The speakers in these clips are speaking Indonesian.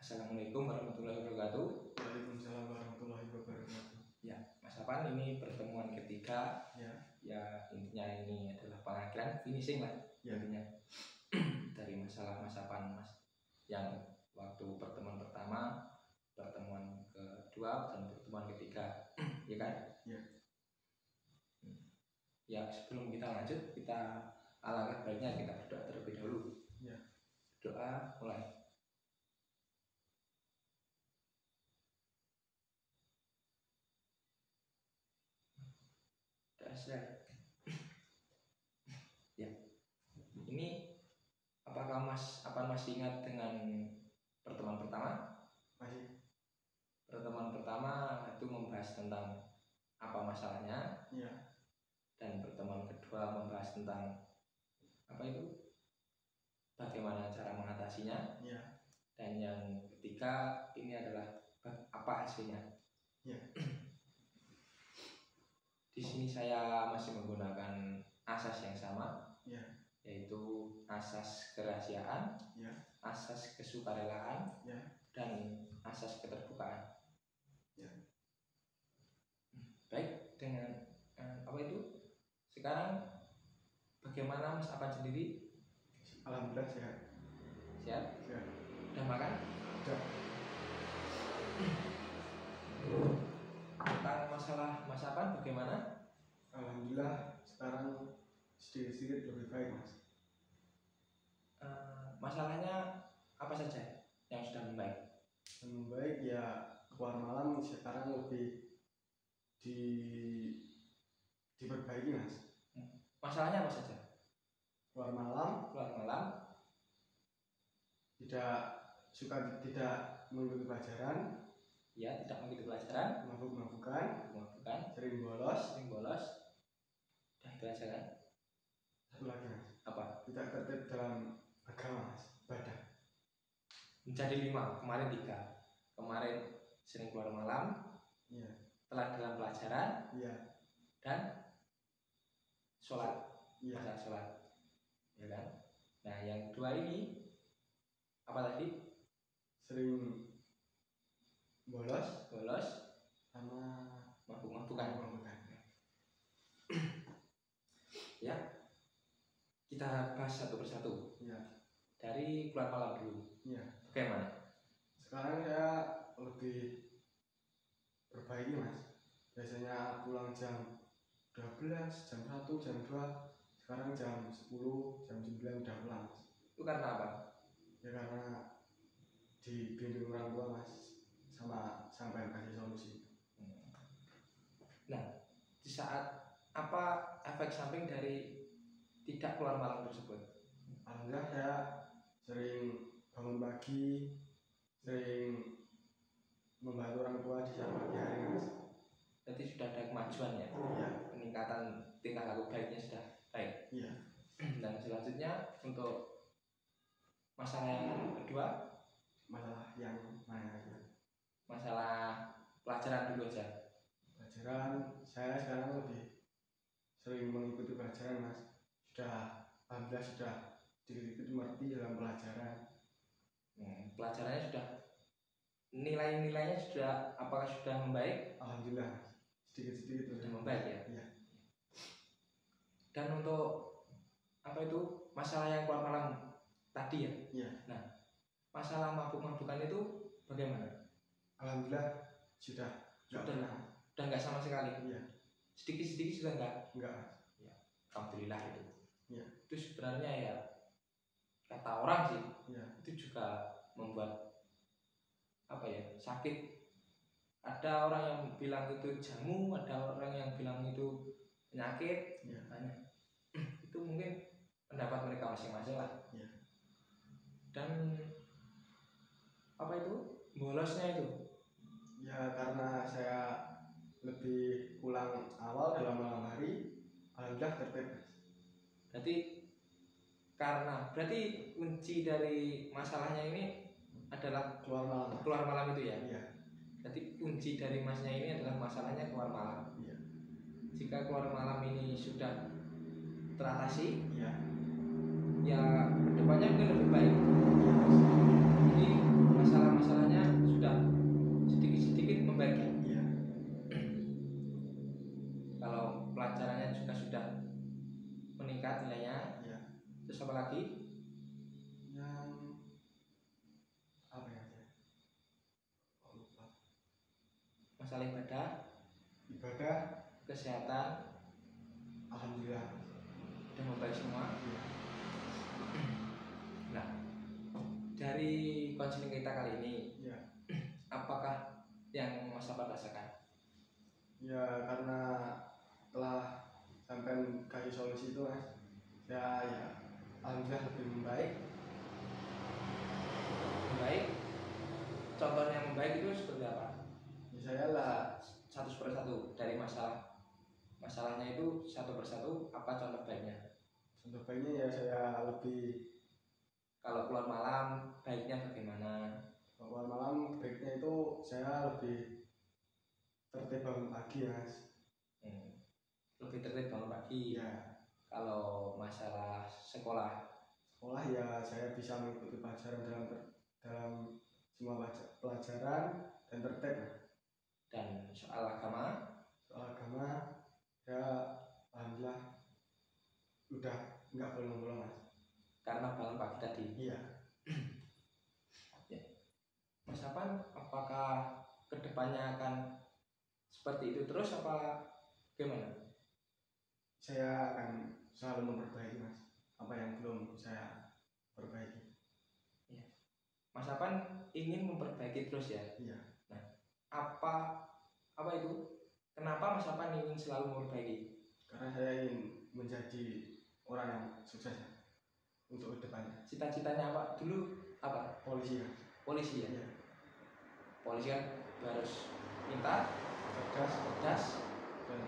Assalamualaikum warahmatullahi wabarakatuh. Waalaikumsalam warahmatullahi wabarakatuh. Ya, Mas Afan, ini pertemuan ketiga. Ya, Intinya ini adalah pengakhiran, finishing lah. Ya. Intinya dari masalah Mas Afan, Mas, yang waktu pertemuan pertama, pertemuan kedua, dan pertemuan ketiga, ya kan? Ya. Ya, sebelum kita lanjut, kita alangkah baiknya kita berdoa terlebih dahulu. Ya. Doa mulai. Ya, ini apakah Mas masih ingat dengan pertemuan pertama? Masih. Pertemuan pertama itu membahas tentang apa masalahnya. Ya. Dan pertemuan kedua membahas tentang apa itu? Bagaimana cara mengatasinya. Ya. Dan yang ketiga ini adalah apa hasilnya. Ya. Di sini saya masih menggunakan asas yang sama. Ya. Yaitu asas kerahasiaan, Ya. asas kesukarelaan, Ya. dan asas keterbukaan. Ya. Baik, dengan apa itu? Sekarang bagaimana Mas Afan sendiri? Alhamdulillah sehat. Sehat? Sehat. Udah makan? Udah. Tentang masalah Mas Afan bagaimana? Alhamdulillah sekarang sedikit-sedikit lebih baik, Mas. Masalahnya apa saja yang sudah membaik? Yang membaik ya keluar malam sekarang lebih diperbaiki, Mas. Masalahnya apa saja? Keluar malam tidak mengikuti pelajaran. Ya, tidak mengikuti pelajaran. Mabuk-mabukan. Sering bolos. Udah itu aja kan? Satu lagi, Mas. Apa? Tidak tertib dalam agama, Mas. Ibadah. Menjadi 5, kemarin 3. Kemarin sering keluar malam. Iya. Telat dalam pelajaran. Iya. Dan sholat. Iya. Masalah sholat, ya kan? Nah, yang kedua ini apa tadi? Sering bolos sama mabuk-mabukan. Ya, kita bahas satu persatu. Ya. Dari keluar malam dulu. Ya. Bagaimana? Sekarang saya lebih perbaiki, Mas. Biasanya pulang jam 12, jam 1, jam 2. Sekarang jam 10, jam 9 udah pulang, Mas. Itu karena apa? Ya karena dibimbing orang tua, Mas, sama sampai kasih solusi. Nah, di saat apa efek samping dari tidak keluar malam tersebut? Alhamdulillah saya sering bangun pagi, sering membantu orang tua di saat pagi hari, Mas. Jadi sudah ada kemajuan ya? Iya. Peningkatan tingkah laku baiknya sudah baik. Iya. Dan selanjutnya untuk masalah yang kedua, masalah yang mana ya? Masalah pelajaran dulu aja. Pelajaran saya sekarang lebih sering mengikuti pelajaran, Mas. Alhamdulillah sudah sedikit mengerti dalam pelajaran. Pelajarannya sudah, nilainya sudah, apakah sudah membaik? Alhamdulillah sedikit-sedikit sudah membaik ya. Iya. Dan untuk apa itu masalah yang keluar malam tadi ya? Iya. Nah, masalah mabuk-mabukan itu bagaimana? Alhamdulillah sudah nggak sama sekali. Iya. Sedikit-sedikit sudah enggak. Ya, alhamdulillah itu. Iya. Itu sebenarnya ya kata orang sih. Iya. Itu juga membuat apa ya, sakit. Ada orang yang bilang itu jamu, ada orang yang bilang itu penyakit. Iya. Itu mungkin pendapat mereka masing-masing lah. Iya. Dan apa itu bolosnya itu? Ya karena saya lebih pulang awal dalam malam hari, alhamdulillah tertib. Berarti kunci dari masalahnya ini adalah keluar malam itu ya? Iya. Jadi kunci dari masnya ini adalah masalahnya keluar malam. Iya. Jika keluar malam ini sudah teratasi, iya, ya kedepannya mungkin lebih baik. Iya. Jadi masalah-masalah kesehatan Alhamdulillah. udah membaik semua. Iya. Nah, dari konseling kita kali ini, Iya. apakah yang Mas Afan rasakan? Ya karena telah sampai kasih solusi itu Mas, ya alhamdulillah lebih membaik. Membaik. Contoh yang membaik itu seperti apa? Ya, saya lah Satu persatu dari masalahnya itu satu persatu, apa contoh baiknya? contoh baiknya ya saya lebih Kalau keluar malam baiknya bagaimana? keluar malam baiknya itu saya lebih tertib bangun pagi Mas. Lebih tertib bangun pagi. Ya Kalau masalah sekolah ya saya bisa mengikuti pelajaran dalam semua pelajaran dan tertib Mas. dan soal agama Soal agama ya alhamdulillah udah nggak bolong-bolong Mas. karena bangun pagi tadi. Iya. Ya. Mas Afan, apakah kedepannya akan seperti itu terus apa gimana? Saya akan selalu memperbaiki Mas apa yang belum saya perbaiki. Mas Afan ingin memperbaiki terus ya? Iya. Nah, apa itu? Kenapa Mas Afan ingin selalu memperbaiki? Karena saya ingin menjadi orang yang sukses untuk kedepannya. Cita-citanya apa? Dulu apa? Polisi ya. Polisi ya? Iya. Polisi kan harus pintar, cerdas, Dan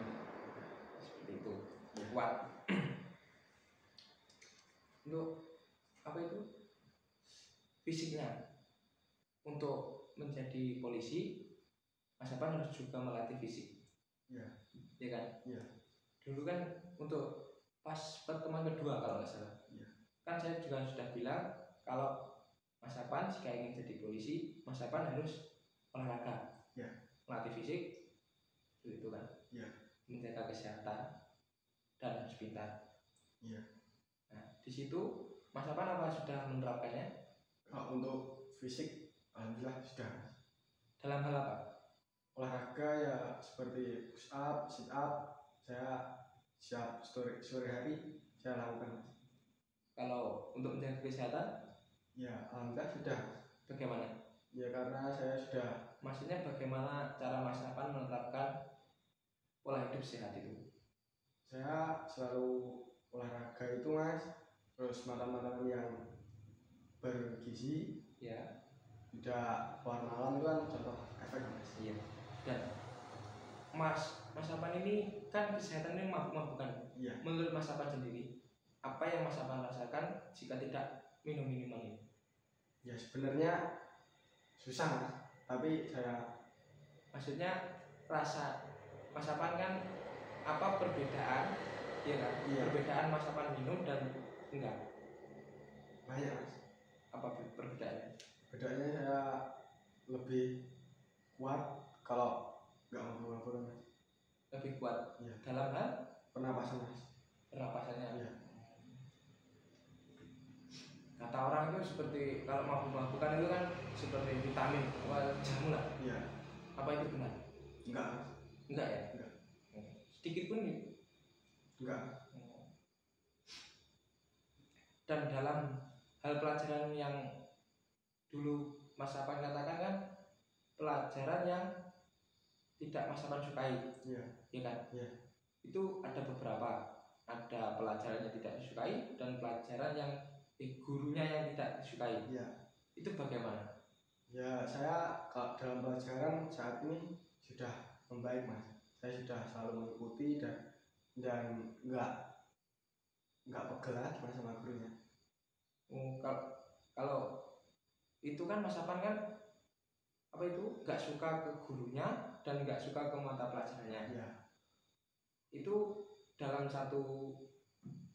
seperti itu. ya. Kuat. Untuk apa itu? Fisiknya. Untuk menjadi polisi, Mas Afan harus juga melatih fisik. Iya. Ya kan? Iya. Dulu kan untuk pas pertemuan kedua kalau nggak salah. Iya. Kan saya juga sudah bilang kalau Mas Afan jika ingin jadi polisi, Mas Afan harus olahraga, Ya. melatih fisik, itu kan, Ya. menjaga kesehatan dan harus pintar. Iya. Nah, di situ Mas Afan apa sudah menerapkannya? Kalau untuk fisik alhamdulillah sudah. Dalam hal apa? Olahraga ya seperti push up, sit up, saya siap sore hari saya lakukan. Kalau untuk menjaga kesehatan, Ya alhamdulillah sudah. bagaimana? Ya karena saya sudah. Maksudnya bagaimana cara Mas Afan menerapkan pola hidup sehat itu? Saya selalu olahraga itu Mas, terus makan makanan yang bergizi, Ya, tidak keluar malam itu kan contoh efek Mas. iya. Dan Mas Afan ini kan kesehatan ini mabuk-mabukan. Iya. Menurut Mas Afan sendiri, apa yang Mas Afan rasakan jika tidak minum minuman ini? Ya sebenarnya susah Mas, tapi saya Maksudnya rasa Mas Afan kan apa perbedaan, ya kan? Iya. Perbedaan Mas Afan minum dan enggak. banyak Mas. Apa perbedaannya? Bedanya saya lebih kuat kalau nggak mabuk-mabukan Mas. Lebih kuat Iya. dalam hal Pernapasan Mas. pernapasannya. Iya. Kata orang itu seperti kalau mabuk-mabukan itu kan seperti vitamin, jamu lah. Iya. Apa itu benar? Enggak Mas. Enggak ya? Enggak. Sedikit pun gitu. Enggak. Dan dalam hal pelajaran yang dulu Mas Afan katakan kan pelajaran yang tidak Mas Afan sukai, Iya. ya kan? Iya. Itu ada beberapa, ada pelajaran yang tidak disukai dan pelajaran yang gurunya yang tidak disukai. Iya. Itu bagaimana? Ya saya kalau dalam pelajaran saat ini sudah membaik Mas. Saya sudah selalu mengikuti dan nggak pegel lagi Mas sama gurunya. Kalau itu kan Mas Afan kan apa itu nggak suka ke gurunya dan nggak suka ke mata pelajarannya. Iya. Itu dalam satu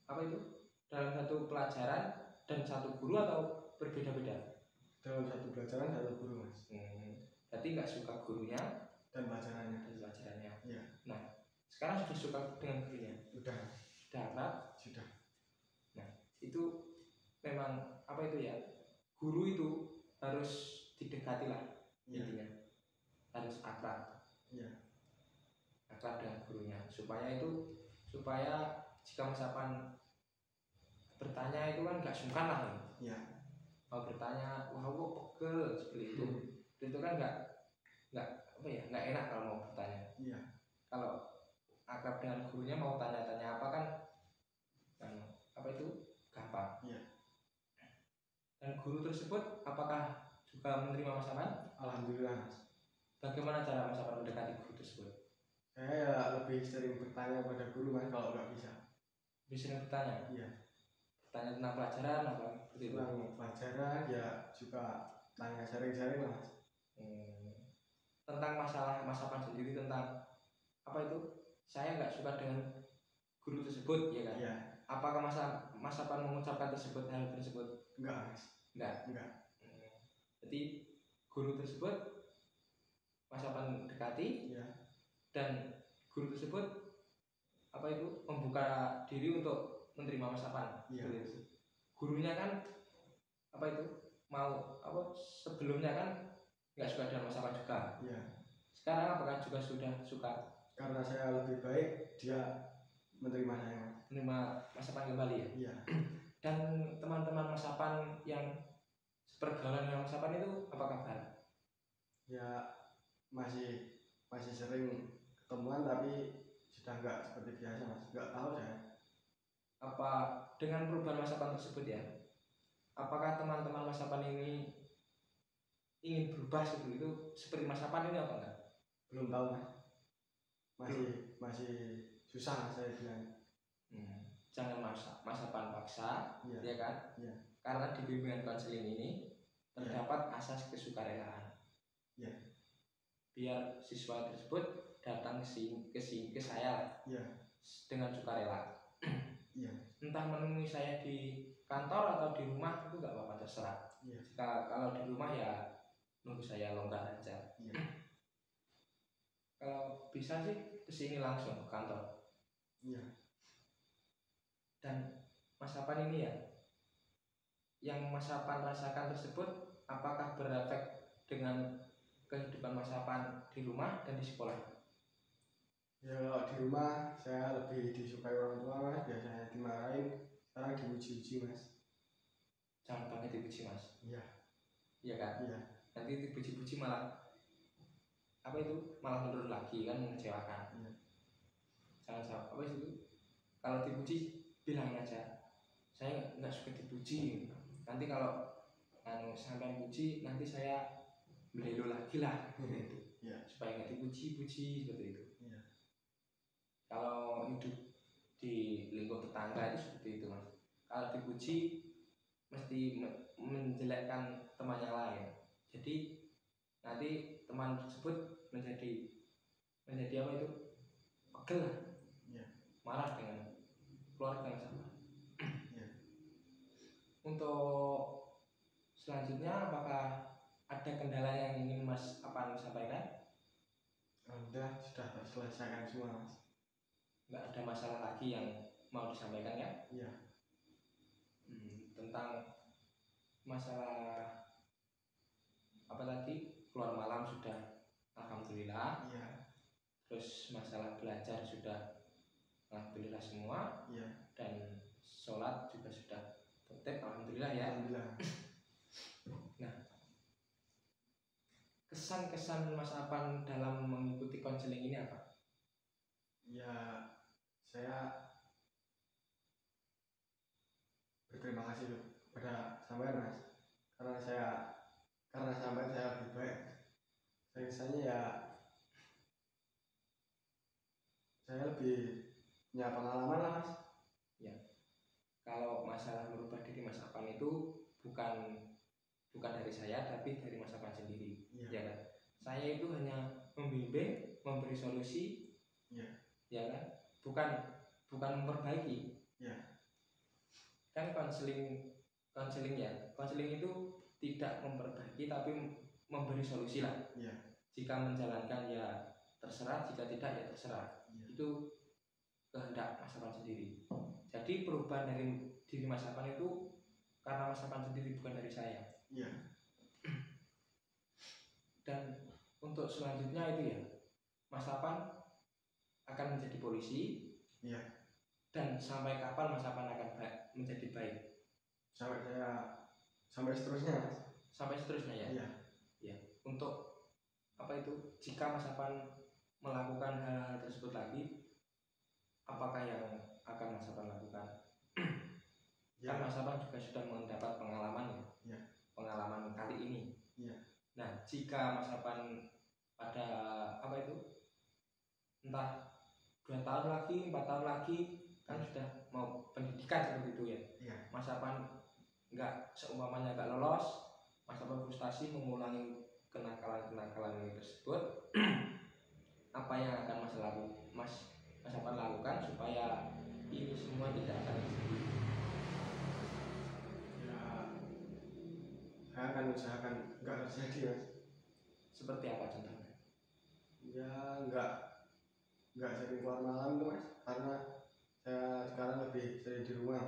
apa itu? Dalam satu pelajaran dan satu guru atau berbeda-beda? Dalam satu pelajaran satu guru Mas. Berarti nggak suka gurunya Dan pelajarannya. dan pelajarannya. Iya. Nah, sekarang sudah suka dengan gurunya. Sudah. Sudah akrab. Sudah. Nah, itu memang apa itu ya? Guru itu harus didekati lah. Iya. Intinya harus akrab. Iya. akrab dengan gurunya, supaya jika Mas Apan bertanya itu kan nggak sungkan lah ya. Iya. Mau bertanya, wah kok pegel seperti itu kan nggak apa ya, nggak enak kalau mau bertanya. Iya. Kalau akrab dengan gurunya mau tanya-tanya apa kan apa itu gampang. Iya. Dan guru tersebut apakah juga menerima Mas Apan? Alhamdulillah Mas. Bagaimana cara Mas Apan mendekati guru tersebut? Saya ya lebih sering bertanya pada guru Mas kalau nggak bisa. Lebih sering bertanya? Iya. Bertanya tentang pelajaran apa? Tentang pelajaran ya juga tanya sharing-sharing lah Mas. Tentang masalah Mas Apan sendiri, tentang apa itu? Saya nggak suka dengan guru tersebut, ya kan? Iya. Apakah Mas Apan mengucapkan hal tersebut? Enggak Mas. Enggak. Jadi guru tersebut Mas Apan dekati, ya. Dan guru tersebut apa itu membuka diri untuk menerima Mas Apan. Ya. Gurunya kan apa itu mau apa sebelumnya kan nggak suka dengan Mas Apan juga. Ya. Sekarang apakah juga sudah suka? Karena saya lebih baik, dia menerima saya. Menerima Mas Apan kembali ya. Iya. Dan teman-teman Mas Apan yang pergaulan dengan Mas Apan itu apa kabar? Ya masih sering ketemuan tapi sudah nggak seperti biasa Mas. Nggak tahu saya. Apa dengan perubahan Mas Apan tersebut ya? Apakah teman-teman Mas Apan ini ingin berubah seperti itu seperti Mas Apan ini apa enggak? Belum tahu Mas. Masih susah saya bilang. Jangan Mas Apan paksa, ya kan? Ya. Karena di bimbingan konseling ini terdapat asas kesukarelaan. Ya. Biar siswa tersebut datang ke saya dengan sukarela. Ya. Entah menemui saya di kantor atau di rumah itu nggak apa-apa, terserah. Ya. Kalau di rumah ya nunggu saya longgar aja. Ya. Kalau bisa sih kesini langsung ke kantor. Ya. Dan Mas Apan ini ya, yang Mas Apan rasakan tersebut apakah berefek dengan kehidupan Mas Apan di rumah dan di sekolah? Ya kalau di rumah saya lebih disukai orang tua Mas, biasanya dimarahin, sekarang dipuji-puji Mas. Jangan banget dipuji Mas. Iya. Iya kan? Iya. Nanti dipuji-puji malah apa itu? Malah menurun lagi kan, mengecewakan. Iya. Jangan apa itu? Kalau dipuji bilang aja, saya nggak suka dipuji. Nanti kalau sampai puji nanti saya belelo lagi lah. Iya. Supaya nggak dipuji-puji seperti itu. Iya. Kalau hidup di lingkup tetangga itu seperti itu Mas. Kalau dipuji mesti menjelekkan teman yang lain. Jadi nanti teman tersebut menjadi apa itu? Pegel lah. Ya. Marah dengan keluarga yang sama. Ya. Untuk selanjutnya apakah ada kendala yang ingin Mas Apan sampaikan? Sudah terselesaikan semua Mas. Nggak ada masalah lagi yang mau disampaikan ya? Iya. Tentang masalah apa tadi, keluar malam sudah alhamdulillah. Iya. Terus masalah belajar sudah alhamdulillah semua. Iya. Dan sholat juga sudah tertib alhamdulillah ya. Alhamdulillah. Nah, kesan-kesan Mas Apan dalam mengikuti konseling ini apa? Ya, saya berterima kasih kepada sampean Mas, karena sampean saya lebih baik. Saya lebih punya pengalaman lah Mas. Ya, kalau masalah merubah diri Mas Apan itu bukan dari saya tapi dari Mas Apan sendiri. Ya kan? Saya itu hanya membimbing, memberi solusi. Ya kan? Bukan memperbaiki. Kan konseling itu tidak memperbaiki tapi memberi solusi lah. Jika menjalankan ya terserah, jika tidak ya terserah. Itu kehendak Mas Apan sendiri. Jadi perubahan dari diri Mas Apan itu karena Mas Apan sendiri, bukan dari saya. Dan untuk selanjutnya itu ya, Mas Apan akan menjadi polisi. Iya. Dan sampai kapan Mas Apan akan menjadi baik? Sampai seterusnya Mas. Sampai seterusnya ya. Iya. Ya. Untuk apa itu? Jika Mas Apan melakukan hal-hal tersebut lagi, apakah yang akan Mas Apan lakukan? Ya. Kan Mas Apan juga sudah mendapat pengalaman ya. Pengalaman kali ini. Ya. Nah, jika Mas Apan pada apa itu? Entah 2 tahun lagi, 4 tahun lagi, kan sudah mau pendidikan seperti itu ya. Iya. Mas Apan seumpamanya nggak lolos, Mas Apan frustasi mengulangi kenakalan ini tersebut. Apa yang akan Mas Apan lakukan supaya ini semua tidak akan terjadi? Ya, saya akan usahakan nggak terjadi Mas. Seperti apa contohnya? Ya nggak sering keluar malam tuh Mas, karena saya sekarang lebih sering di rumah.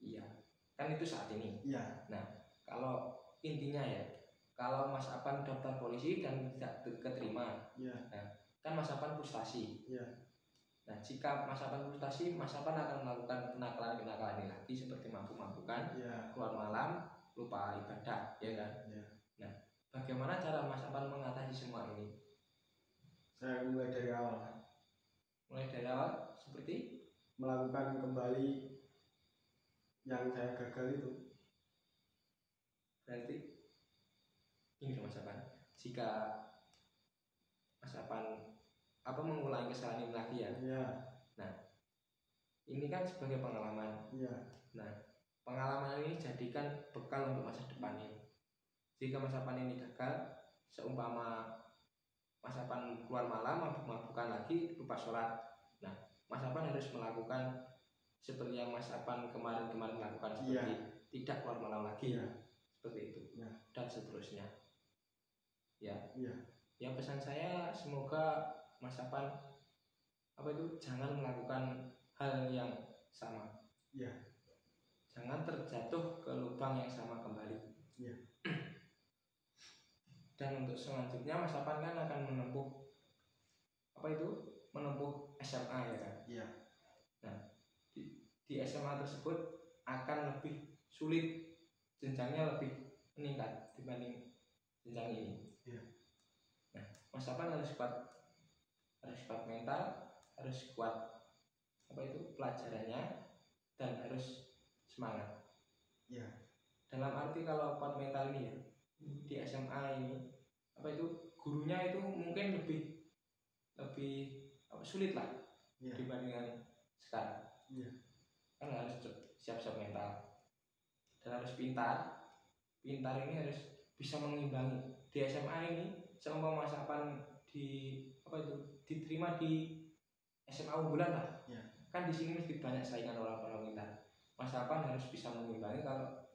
Iya, kan itu saat ini. Iya. Nah, kalau intinya ya, kalau Mas Apan daftar polisi dan tidak keterima, Iya. Nah, kan Mas Apan frustasi. Iya. Nah, jika Mas Apan frustasi, Mas Apan akan melakukan kenakalan ini lagi seperti mabuk-mabukan, Iya. keluar malam, lupa ibadah, ya kan? Iya. Nah, bagaimana cara Mas Apan mengatasi semua ini? Saya mulai dari awal. Mulai dari awal seperti melakukan kembali yang saya gagal itu. Berarti ini Mas Apan, jika Mas Apan mengulangi kesalahan ini lagi ya. Iya. Nah, ini kan sebagai pengalaman. Iya. Nah, pengalaman ini jadikan bekal untuk masa depannya. Jika Mas Apan ini gagal, seumpama Mas Apan keluar malam, mabuk-mabukan lagi, lupa sholat. Nah, Mas Apan harus melakukan seperti yang Mas Apan kemarin lakukan, seperti tidak keluar malam lagi, seperti itu, dan seterusnya. Ya. Ya, pesan saya semoga Mas Apan jangan melakukan hal yang sama. Jangan terjatuh ke lubang yang sama kembali. Dan untuk selanjutnya Mas Apan kan akan menempuh SMA ya kan? Nah, di SMA tersebut akan lebih sulit, jenjangnya lebih meningkat dibanding jenjang ini. Nah, Mas Apan harus kuat mental, harus kuat pelajarannya, dan harus semangat. Dalam arti kalau kuat mental ini ya, di SMA ini gurunya itu mungkin lebih sulit lah dibandingkan sekarang. Kan harus siap-siap mental dan harus pintar ini harus bisa mengimbangi. Di SMA ini seumpama Mas Apan diterima di SMA unggulan lah, kan di sini mesti banyak saingan orang-orang pintar. Mas Apan harus bisa mengimbangi. Kalau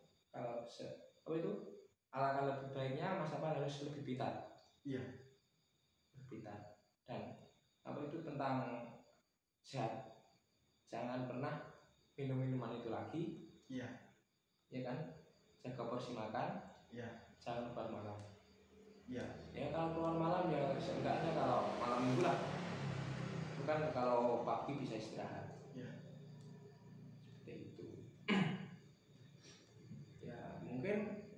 alangkah lebih baiknya Mas Apan harus lebih pintar. Berpintar. Dan tentang sehat, jangan pernah minum minuman itu lagi. Ya kan, jaga porsi makan. Jangan keluar malam. Ya kalau keluar malam ya seenggaknya kalau malam minggu lah, bukan kalau pagi bisa istirahat. Seperti itu. Ya mungkin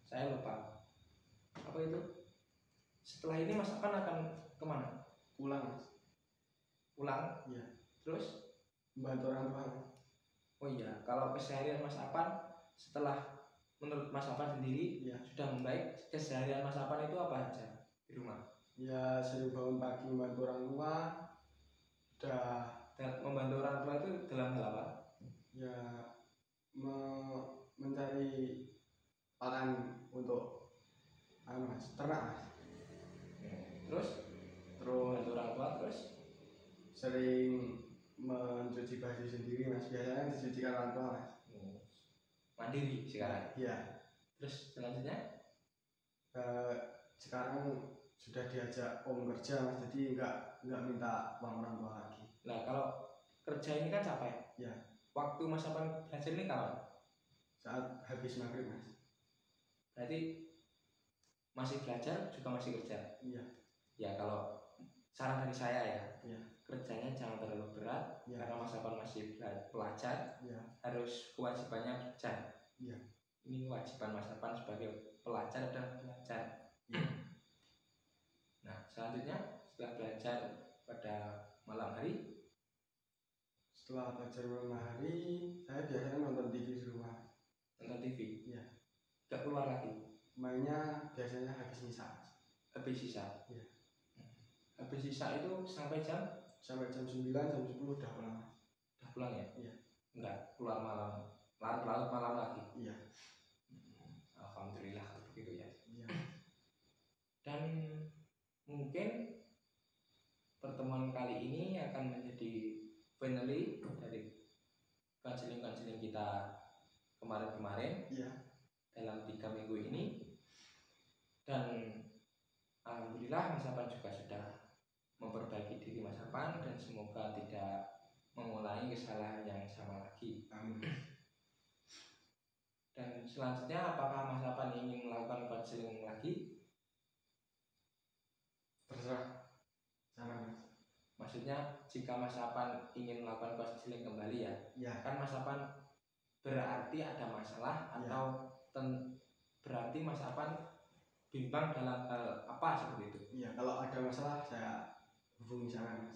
saya lupa setelah ini Mas Apan akan kemana? Pulang? Terus? Membantu orang tua. Oh iya, kalau keseharian Mas Apan setelah menurut Mas Apan sendiri sudah membaik, keseharian Mas Apan itu apa aja di rumah? Sering bangun pagi membantu orang tua. Dan membantu orang tua itu dalam hal apa? Mencari pakan untuk ternak. Terus membantu orang tua, terus sering mencuci baju sendiri Mas. Biasanya dicucikan orang tua Mas. Mandiri sekarang. Terus selanjutnya? Sekarang sudah diajak om kerja Mas, jadi nggak minta uang orang tua lagi. Nah kalau kerja ini kan capek. Waktu Mas Apan belajar ini kapan? Saat habis maghrib Mas. Berarti masih belajar juga masih kerja. Ya kalau saran dari saya ya, ya, kerjanya jangan terlalu berat ya, karena Mas Afan masih pelajar, ya, harus kewajibannya belajar. ya, Ini kewajiban Mas Afan sebagai pelajar dan belajar. ya. Nah, selanjutnya setelah belajar pada malam hari, Setelah belajar malam hari, saya biasanya nonton TV di rumah. nonton TV. Ya. Gak keluar lagi. Mainnya biasanya habis misa. Habis sisa. Ya. Habis sisa itu sampai jam? Sampai jam 9, jam 10 udah pulang. Udah pulang ya? Iya. Enggak, keluar malam. Larut malam lagi. Iya. Alhamdulillah kalau begitu ya. Iya. Dan mungkin pertemuan kali ini akan menjadi finally dari konseling-konseling kita kemarin-kemarin. Iya. Dalam 3 minggu ini. Dan alhamdulillah Mas Afan juga sudah memperbaiki diri Mas Afan dan semoga tidak mengulangi kesalahan yang sama lagi. Amin. Dan selanjutnya apakah Mas Afan ingin melakukan konseling lagi? Terserah. Sama Mas. Maksudnya jika Mas Afan ingin melakukan konseling kembali ya, Ya. kan Mas Afan berarti ada masalah atau berarti Mas Afan bimbang dalam hal apa seperti itu? Iya, kalau ada masalah saya hubungi sana Mas.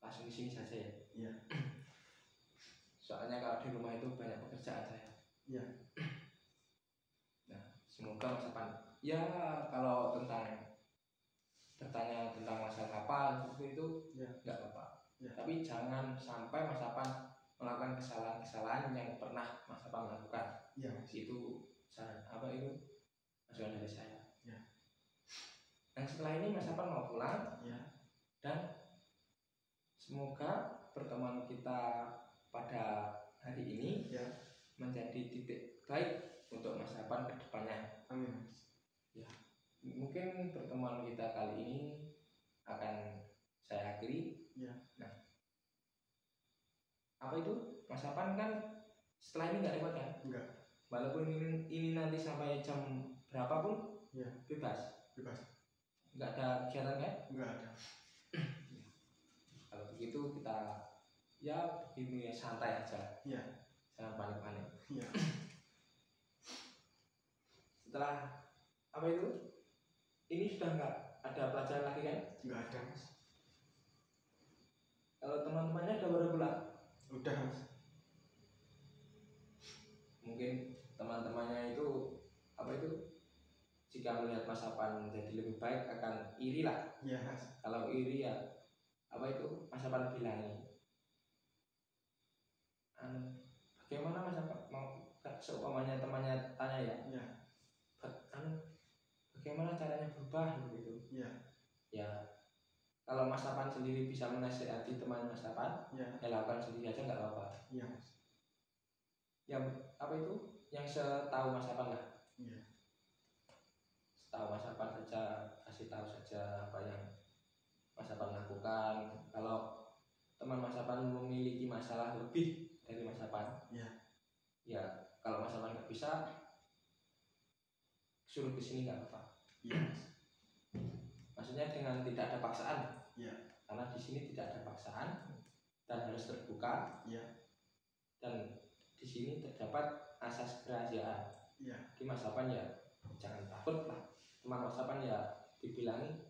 Langsung di sini saja ya. Iya. Soalnya kalau di rumah itu banyak pekerjaan saya. Iya. Nah, semoga Mas Afan ya kalau bertanya tentang masalah apa seperti itu Ya. nggak apa-apa. Ya. Tapi jangan sampai Mas Afan melakukan kesalahan-kesalahan yang pernah Mas Afan lakukan. Iya Mas. Itu saran apa itu masukan dari saya. Ya. Dan setelah ini Mas Afan mau pulang. Ya. Dan semoga pertemuan kita pada hari ini ya menjadi titik baik untuk Mas Afan ke depannya. Amin. Ya, mungkin pertemuan kita kali ini akan saya akhiri. Ya. Nah, apa itu? Mas Afan kan setelah ini nggak repot kan? Enggak. Walaupun ini nanti sampai jam berapapun, ya bebas. Nggak ada kegiatan kan? Enggak ada. Kalau begitu kita ya begini santai aja. Iya. Jangan panik-panik. Iya. Setelah apa itu? Ini sudah nggak ada pelajaran lagi kan? Enggak ada Mas. Kalau teman-temannya udah pada pulang? Udah Mas. Mungkin teman-temannya itu apa itu? Jika melihat Mas Afan menjadi lebih baik akan iri lah. Iya Mas. Kalau iri ya apa itu? Mas Afan bilangi. Bagaimana Mas Afan mau seumpamanya temannya tanya ya? Iya. Bagaimana caranya berubah gitu? Iya. Ya kalau Mas Afan sendiri bisa menasihati teman Mas Afan, ya lakukan sendiri aja nggak apa-apa. Iya Mas. Yang apa itu? Yang setahu Mas Afan lah. Iya. Setahu Mas Afan saja, kasih tahu saja apa yang Mas Afan lakukan. Kalau teman Mas Afan memiliki masalah lebih dari Mas Afan, ya kalau Mas Afan nggak bisa, suruh ke sini nggak apa-apa. Iya Mas. Maksudnya dengan tidak ada paksaan. Iya. Karena di sini tidak ada paksaan dan harus terbuka. Iya. Dan di sini terdapat asas kerahasiaan. Iya. Di Mas Afan ya jangan takut lah. Teman Mas Afan ya dibilangi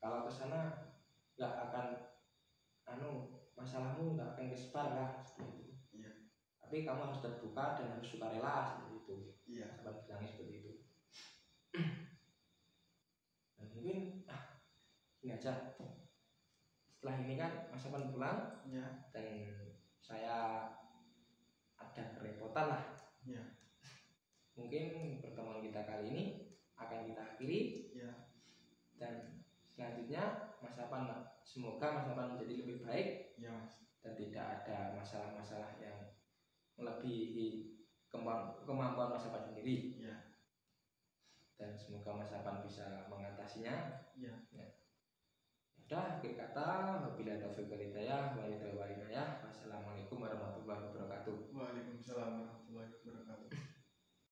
kalau ke sana nggak akan masalahmu nggak akan kesebar lah seperti itu. Iya. Tapi kamu harus terbuka dan harus sukarela seperti itu. Iya. Mas Afan bilangi seperti itu. Dan mungkin ini aja. Setelah ini kan Mas Afan pulang. Iya. Dan saya ada kerepotan lah. Iya. Mungkin pertemuan kita kali ini akan kita akhiri. Iya. Dan selanjutnya Mas Afan semoga Mas Afan menjadi lebih baik. Iya Mas. Dan tidak ada masalah-masalah yang melebihi kemampuan Mas Afan sendiri. Iya. Dan semoga Mas Afan bisa mengatasinya. Iya. Ya. Udah, akhir kata, wabillahi taufiq wal hidayah.